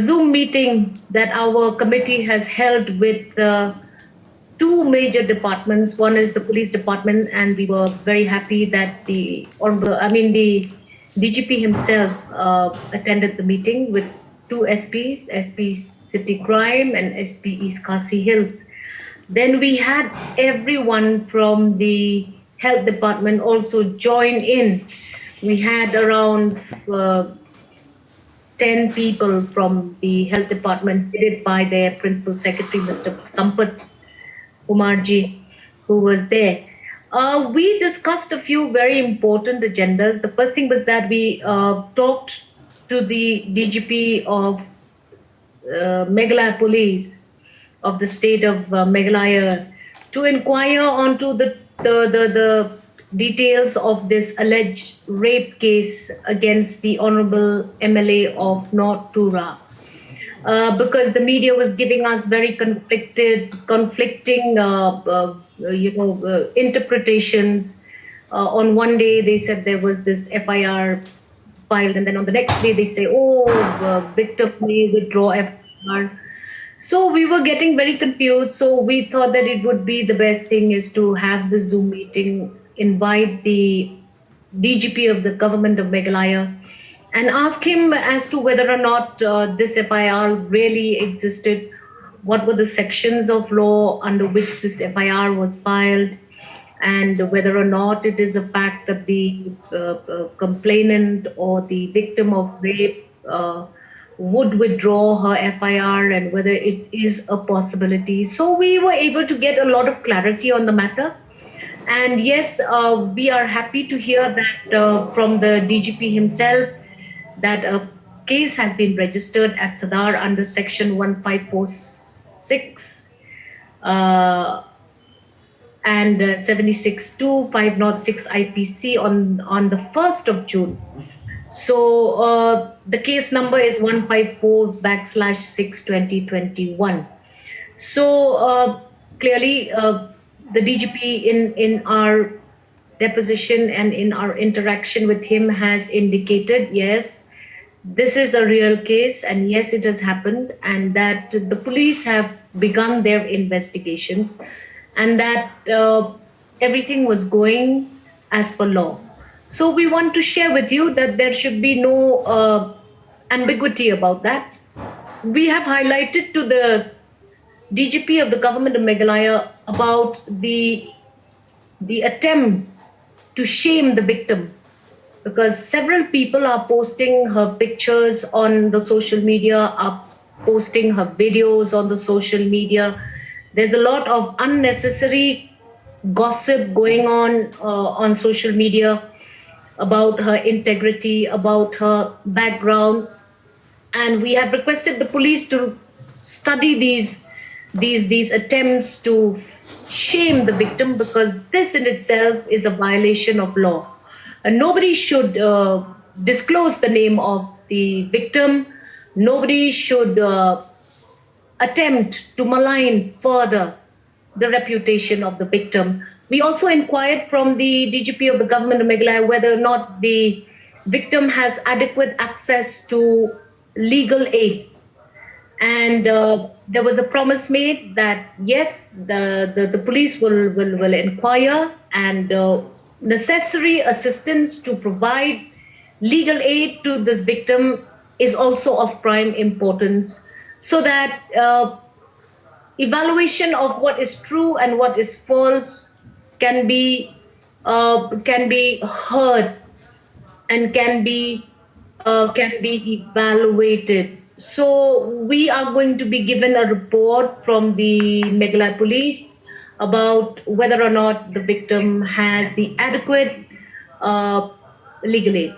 Zoom meeting that our committee has held with two major departments. One is the police department, and we were very happy that the DGP himself attended the meeting with two SPs, SP City Crime and SP East Khasi Hills. Then we had everyone from the health department also join in. We had around 10 people from the health department, headed by their principal secretary, Mr. Sampath Kumarji, who was there. We discussed a few very important agendas. The first thing was that we talked to the DGP of Meghalaya Police of the state of Meghalaya to inquire onto the details of this alleged rape case against the Honorable MLA of North Tura. Because the media was giving us very conflicting, interpretations. On one day, they said there was this FIR filed, and then on the next day, they say, "Oh, victim may withdraw FIR." So we were getting very confused. So we thought that it would be the best thing is to have the Zoom meeting, invite the DGP of the government of Meghalaya, and ask him as to whether or not this FIR really existed, what were the sections of law under which this FIR was filed, and whether or not it is a fact that the complainant or the victim of rape would withdraw her FIR, and whether it is a possibility. So we were able to get a lot of clarity on the matter. And yes, we are happy to hear that from the DGP himself that a case has been registered at Sadar under section 1546 and 76-506 IPC on the 1st of June. So the case number is 154/6/2021. So clearly the DGP in our deposition and in our interaction with him has indicated, yes, this is a real case, and yes, it has happened, and that the police have begun their investigations, and that everything was going as per law. So we want to share with you that there should be no ambiguity about that. We have highlighted to the DGP of the government of Meghalaya about the attempt to shame the victim, because several people are posting her pictures on the social media, are posting her videos on the social media. There's a lot of unnecessary gossip going on social media about her integrity, about her background, and we have requested the police to study these attempts to shame the victim, because this in itself is a violation of law. And nobody should disclose the name of the victim. Nobody should attempt to malign further the reputation of the victim. We also inquired from the DGP of the government of Meghalaya whether or not the victim has adequate access to legal aid. And there was a promise made that yes, the police will inquire, and necessary assistance to provide legal aid to this victim is also of prime importance, so that evaluation of what is true and what is false can be heard and can be evaluated. So we are going to be given a report from the Meghalaya police about whether or not the victim has the adequate legal aid.